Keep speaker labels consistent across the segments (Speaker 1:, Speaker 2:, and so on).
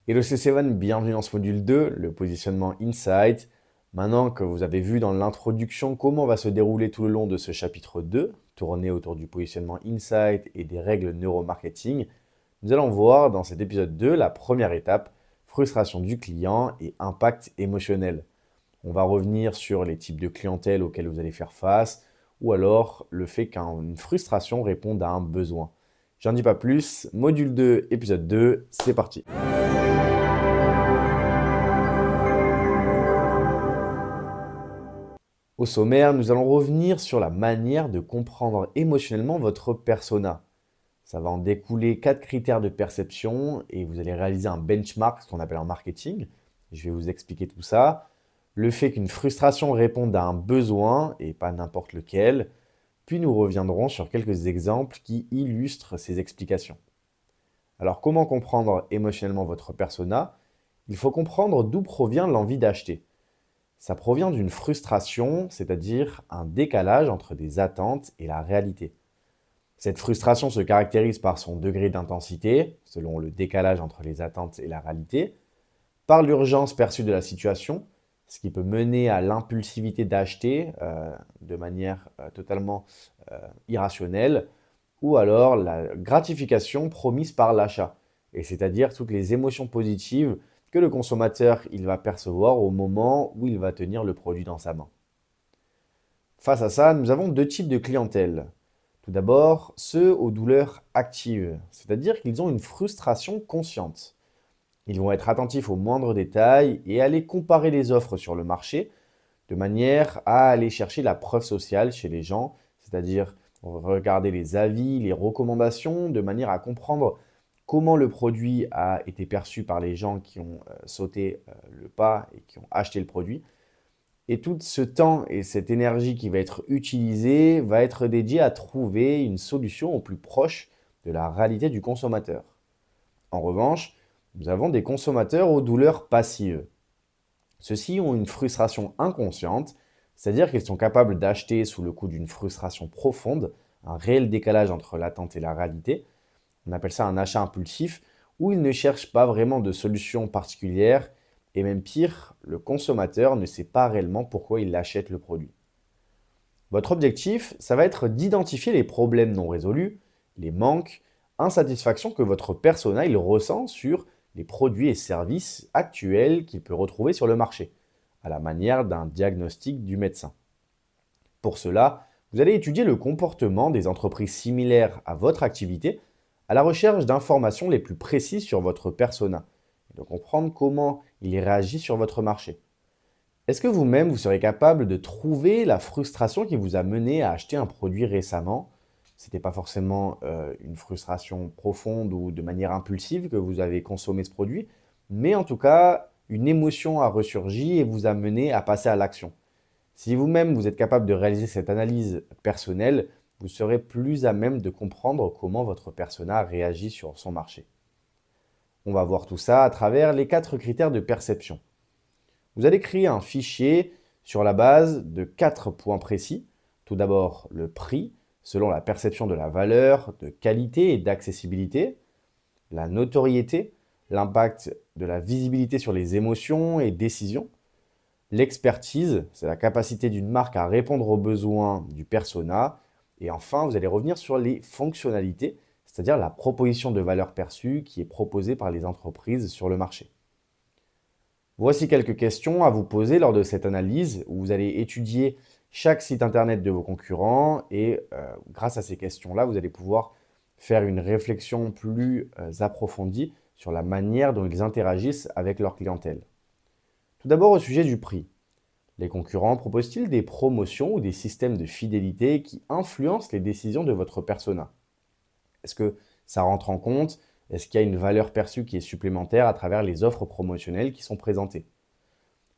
Speaker 1: Hello c'est Seven, bienvenue dans ce module 2, le positionnement Insight. Maintenant que vous avez vu dans l'introduction comment va se dérouler tout le long de ce chapitre 2, tourné autour du positionnement Insight et des règles neuromarketing, nous allons voir dans cet épisode 2 la première étape, frustration du client et impact émotionnel. On va revenir sur les types de clientèle auxquels vous allez faire face, ou alors le fait qu'une frustration réponde à un besoin. J'en dis pas plus, module 2, épisode 2, c'est parti. Au sommaire, nous allons revenir sur la manière de comprendre émotionnellement votre persona. Ça va en découler 4 critères de perception et vous allez réaliser un benchmark, ce qu'on appelle en marketing. Je vais vous expliquer tout ça. Le fait qu'une frustration réponde à un besoin et pas n'importe lequel. Puis nous reviendrons sur quelques exemples qui illustrent ces explications. Alors comment comprendre émotionnellement votre persona? Il faut comprendre d'où provient l'envie d'acheter. Ça provient d'une frustration, c'est-à-dire un décalage entre des attentes et la réalité. Cette frustration se caractérise par son degré d'intensité, selon le décalage entre les attentes et la réalité, par l'urgence perçue de la situation, ce qui peut mener à l'impulsivité d'acheter de manière totalement irrationnelle, ou alors la gratification promise par l'achat, et c'est-à-dire toutes les émotions positives que le consommateur il va percevoir au moment où il va tenir le produit dans sa main. Face à ça, nous avons deux types de clientèle. Tout d'abord, ceux aux douleurs actives, c'est-à-dire qu'ils ont une frustration consciente. Ils vont être attentifs aux moindres détails et aller comparer les offres sur le marché de manière à aller chercher la preuve sociale chez les gens, c'est-à-dire regarder les avis, les recommandations, de manière à comprendre comment le produit a été perçu par les gens qui ont sauté le pas et qui ont acheté le produit. Et tout ce temps et cette énergie qui va être utilisée va être dédiée à trouver une solution au plus proche de la réalité du consommateur. En revanche, nous avons des consommateurs aux douleurs passives. Ceux-ci ont une frustration inconsciente, c'est-à-dire qu'ils sont capables d'acheter sous le coup d'une frustration profonde, un réel décalage entre l'attente et la réalité. On appelle ça un achat impulsif, où ils ne cherchent pas vraiment de solution particulière, et même pire, le consommateur ne sait pas réellement pourquoi il achète le produit. Votre objectif, ça va être d'identifier les problèmes non résolus, les manques, insatisfactions que votre persona il ressent sur les produits et services actuels qu'il peut retrouver sur le marché, à la manière d'un diagnostic du médecin. Pour cela, vous allez étudier le comportement des entreprises similaires à votre activité à la recherche d'informations les plus précises sur votre persona et de comprendre comment il réagit sur votre marché. Est-ce que vous-même, vous serez capable de trouver la frustration qui vous a mené à acheter un produit récemment? C'était pas forcément une frustration profonde ou de manière impulsive que vous avez consommé ce produit, mais en tout cas, une émotion a ressurgi et vous a mené à passer à l'action. Si vous-même, vous êtes capable de réaliser cette analyse personnelle, vous serez plus à même de comprendre comment votre persona réagit sur son marché. On va voir tout ça à travers les 4 critères de perception. Vous allez créer un fichier sur la base de 4 points précis. Tout d'abord, le prix, selon la perception de la valeur, de qualité et d'accessibilité. La notoriété, l'impact de la visibilité sur les émotions et décisions. L'expertise, c'est la capacité d'une marque à répondre aux besoins du persona. Et enfin, vous allez revenir sur les fonctionnalités, c'est-à-dire la proposition de valeur perçue qui est proposée par les entreprises sur le marché. Voici quelques questions à vous poser lors de cette analyse où vous allez étudier chaque site internet de vos concurrents et grâce à ces questions-là, vous allez pouvoir faire une réflexion plus approfondie sur la manière dont ils interagissent avec leur clientèle. Tout d'abord au sujet du prix. Les concurrents proposent-ils des promotions ou des systèmes de fidélité qui influencent les décisions de votre persona? Est-ce que ça rentre en compte? Est-ce qu'il y a une valeur perçue qui est supplémentaire à travers les offres promotionnelles qui sont présentées?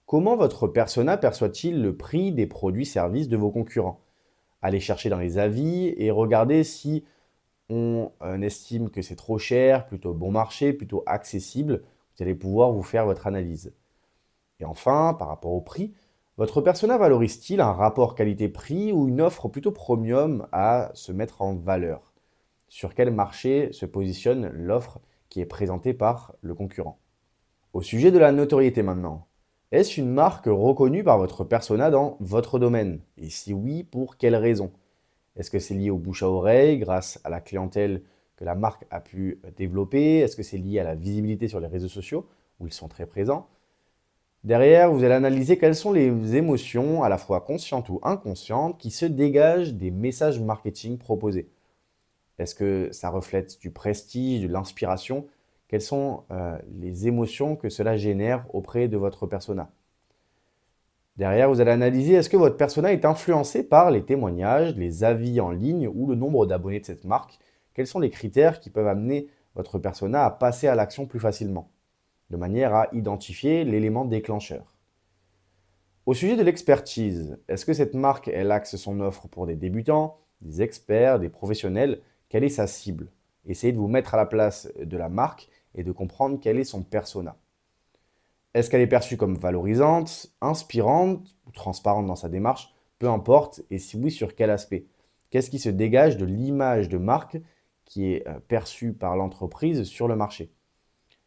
Speaker 1: Comment votre persona perçoit-il le prix des produits-services de vos concurrents? Allez chercher dans les avis et regardez si on estime que c'est trop cher, plutôt bon marché, plutôt accessible. Vous allez pouvoir vous faire votre analyse. Et enfin, par rapport au prix, votre persona valorise-t-il un rapport qualité-prix ou une offre plutôt premium à se mettre en valeur? Sur quel marché se positionne l'offre qui est présentée par le concurrent? Au sujet de la notoriété maintenant, est-ce une marque reconnue par votre persona dans votre domaine? Et si oui, pour quelles raisons? Est-ce que c'est lié au bouche à oreille grâce à la clientèle que la marque a pu développer? Est-ce que c'est lié à la visibilité sur les réseaux sociaux où ils sont très présents? Derrière, vous allez analyser quelles sont les émotions, à la fois conscientes ou inconscientes, qui se dégagent des messages marketing proposés. Est-ce que ça reflète du prestige, de l'inspiration? Quelles sont les émotions que cela génère auprès de votre persona? Derrière, vous allez analyser est-ce que votre persona est influencé par les témoignages, les avis en ligne ou le nombre d'abonnés de cette marque? Quels sont les critères qui peuvent amener votre persona à passer à l'action plus facilement, de manière à identifier l'élément déclencheur? Au sujet de l'expertise, est-ce que cette marque, elle axe son offre pour des débutants, des experts, des professionnels? Quelle est sa cible? Essayez de vous mettre à la place de la marque et de comprendre quel est son persona. Est-ce qu'elle est perçue comme valorisante, inspirante ou transparente dans sa démarche? Peu importe, et si oui, sur quel aspect? Qu'est-ce qui se dégage de l'image de marque qui est perçue par l'entreprise sur le marché?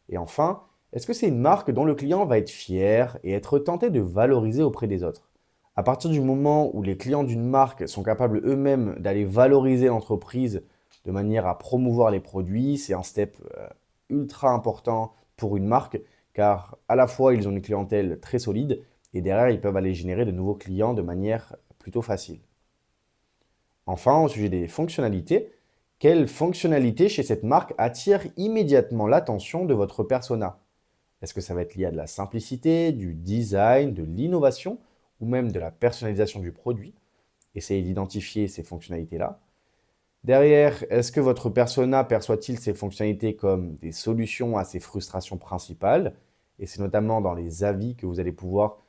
Speaker 1: Et enfin, est-ce que c'est une marque dont le client va être fier et être tenté de valoriser auprès des autres? À partir du moment où les clients d'une marque sont capables eux-mêmes d'aller valoriser l'entreprise de manière à promouvoir les produits, c'est un step ultra important pour une marque car à la fois ils ont une clientèle très solide et derrière ils peuvent aller générer de nouveaux clients de manière plutôt facile. Enfin, au sujet des fonctionnalités, quelle fonctionnalité chez cette marque attire immédiatement l'attention de votre persona? Est-ce que ça va être lié à de la simplicité, du design, de l'innovation ou même de la personnalisation du produit? Essayez d'identifier ces fonctionnalités-là. Derrière, est-ce que votre persona perçoit-il ces fonctionnalités comme des solutions à ses frustrations principales? Et c'est notamment dans les avis que vous allez pouvoir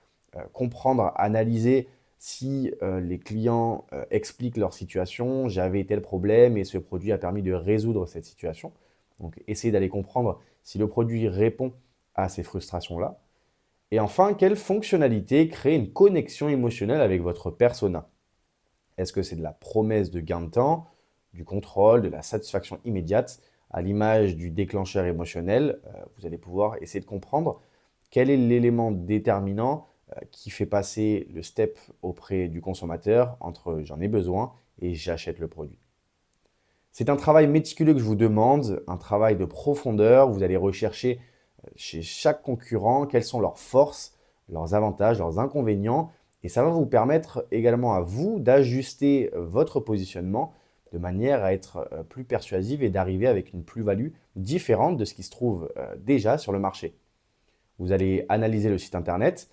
Speaker 1: comprendre, analyser si les clients expliquent leur situation, j'avais tel problème et ce produit a permis de résoudre cette situation. Donc, essayez d'aller comprendre si le produit répond à ces frustrations-là. Et enfin, quelle fonctionnalité crée une connexion émotionnelle avec votre persona? Est-ce que c'est de la promesse de gain de temps, du contrôle, de la satisfaction immédiate, à l'image du déclencheur émotionnel? Vous allez pouvoir essayer de comprendre quel est l'élément déterminant qui fait passer le step auprès du consommateur entre j'en ai besoin et j'achète le produit. C'est un travail méticuleux que je vous demande, un travail de profondeur. Vous allez rechercher chez chaque concurrent quelles sont leurs forces, leurs avantages, leurs inconvénients. Et ça va vous permettre également à vous d'ajuster votre positionnement de manière à être plus persuasive et d'arriver avec une plus-value différente de ce qui se trouve déjà sur le marché. Vous allez analyser le site internet,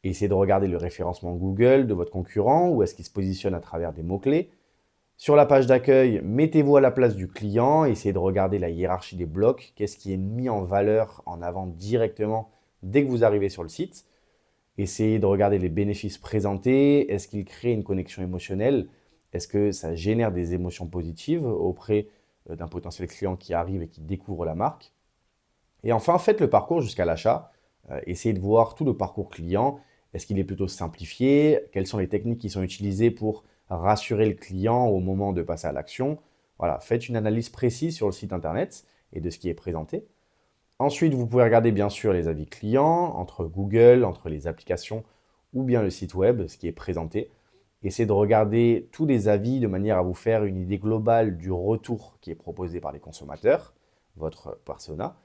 Speaker 1: essayer de regarder le référencement Google de votre concurrent, où est-ce qu'il se positionne à travers des mots-clés. Sur la page d'accueil, mettez-vous à la place du client, essayez de regarder la hiérarchie des blocs, qu'est-ce qui est mis en valeur, en avant directement dès que vous arrivez sur le site. Essayez de regarder les bénéfices présentés, est-ce qu'ils créent une connexion émotionnelle, est-ce que ça génère des émotions positives auprès d'un potentiel client qui arrive et qui découvre la marque. Et enfin, faites le parcours jusqu'à l'achat, essayez de voir tout le parcours client, est-ce qu'il est plutôt simplifié, quelles sont les techniques qui sont utilisées pour rassurer le client au moment de passer à l'action. Voilà, faites une analyse précise sur le site internet et de ce qui est présenté. Ensuite, vous pouvez regarder bien sûr les avis clients entre Google, entre les applications ou bien le site web, ce qui est présenté. Essayez de regarder tous les avis de manière à vous faire une idée globale du retour qui est proposé par les consommateurs, votre persona.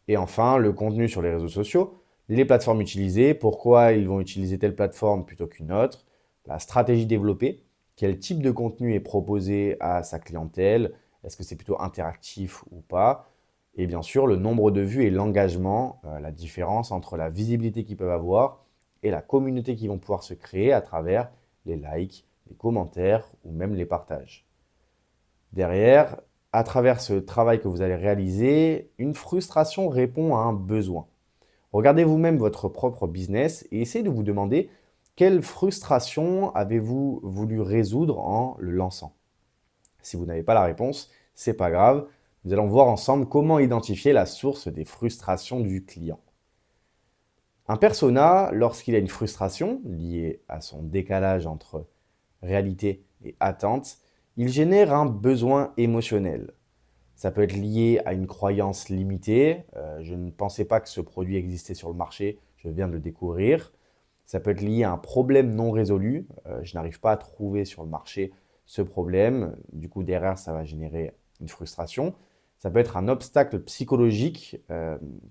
Speaker 1: Et enfin, le contenu sur les réseaux sociaux, les plateformes utilisées, pourquoi ils vont utiliser telle plateforme plutôt qu'une autre, la stratégie développée, quel type de contenu est proposé à sa clientèle, est-ce que c'est plutôt interactif ou pas, et bien sûr le nombre de vues et l'engagement, la différence entre la visibilité qu'ils peuvent avoir et la communauté qu'ils vont pouvoir se créer à travers les likes, les commentaires ou même les partages. Derrière, à travers ce travail que vous allez réaliser, une frustration répond à un besoin. Regardez vous-même votre propre business et essayez de vous demander quelle frustration avez-vous voulu résoudre en le lançant. Si vous n'avez pas la réponse, c'est pas grave. Nous allons voir ensemble comment identifier la source des frustrations du client. Un persona, lorsqu'il a une frustration liée à son décalage entre réalité et attente, il génère un besoin émotionnel. Ça peut être lié à une croyance limitée. Je ne pensais pas que ce produit existait sur le marché, je viens de le découvrir. Ça peut être lié à un problème non résolu. Je n'arrive pas à trouver sur le marché ce problème. Du coup, derrière, ça va générer une frustration. Ça peut être un obstacle psychologique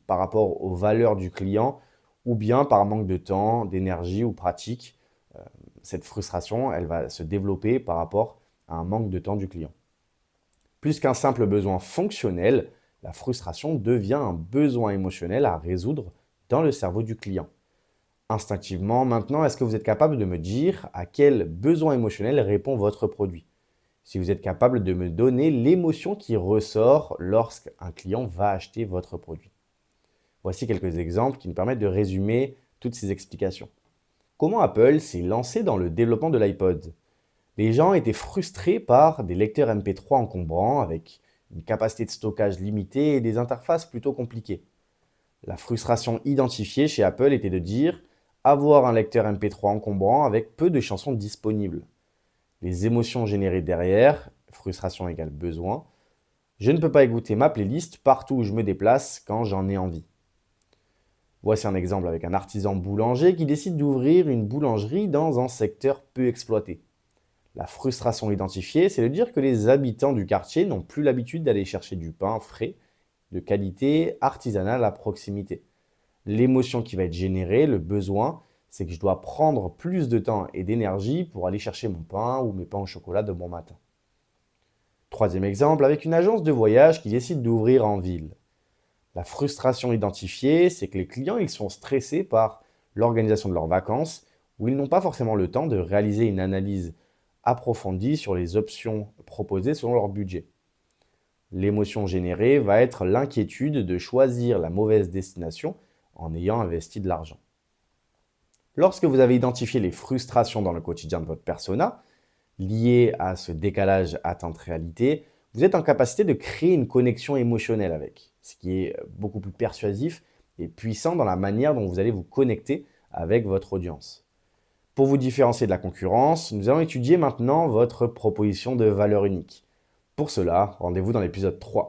Speaker 1: par rapport aux valeurs du client ou bien par manque de temps, d'énergie ou pratique. Cette frustration, elle va se développer par rapport à un manque de temps du client. Plus qu'un simple besoin fonctionnel, la frustration devient un besoin émotionnel à résoudre dans le cerveau du client. Instinctivement, maintenant, est-ce que vous êtes capable de me dire à quel besoin émotionnel répond votre produit? Si vous êtes capable de me donner l'émotion qui ressort lorsqu'un client va acheter votre produit. Voici quelques exemples qui nous permettent de résumer toutes ces explications. Comment Apple s'est lancé dans le développement de l'iPod? Les gens étaient frustrés par des lecteurs MP3 encombrants avec une capacité de stockage limitée et des interfaces plutôt compliquées. La frustration identifiée chez Apple était de dire avoir un lecteur MP3 encombrant avec peu de chansons disponibles. Les émotions générées derrière, frustration égale besoin, je ne peux pas écouter ma playlist partout où je me déplace quand j'en ai envie. Voici un exemple avec un artisan boulanger qui décide d'ouvrir une boulangerie dans un secteur peu exploité. La frustration identifiée, c'est de dire que les habitants du quartier n'ont plus l'habitude d'aller chercher du pain frais, de qualité, artisanal à proximité. L'émotion qui va être générée, le besoin, c'est que je dois prendre plus de temps et d'énergie pour aller chercher mon pain ou mes pains au chocolat de bon matin. Troisième exemple, avec une agence de voyage qui décide d'ouvrir en ville. La frustration identifiée, c'est que les clients ils sont stressés par l'organisation de leurs vacances, où ils n'ont pas forcément le temps de réaliser une analyse approfondie sur les options proposées selon leur budget. L'émotion générée va être l'inquiétude de choisir la mauvaise destination en ayant investi de l'argent. Lorsque vous avez identifié les frustrations dans le quotidien de votre persona, liées à ce décalage attente-réalité, vous êtes en capacité de créer une connexion émotionnelle avec, ce qui est beaucoup plus persuasif et puissant dans la manière dont vous allez vous connecter avec votre audience. Pour vous différencier de la concurrence, nous allons étudier maintenant votre proposition de valeur unique. Pour cela, rendez-vous dans l'épisode 3.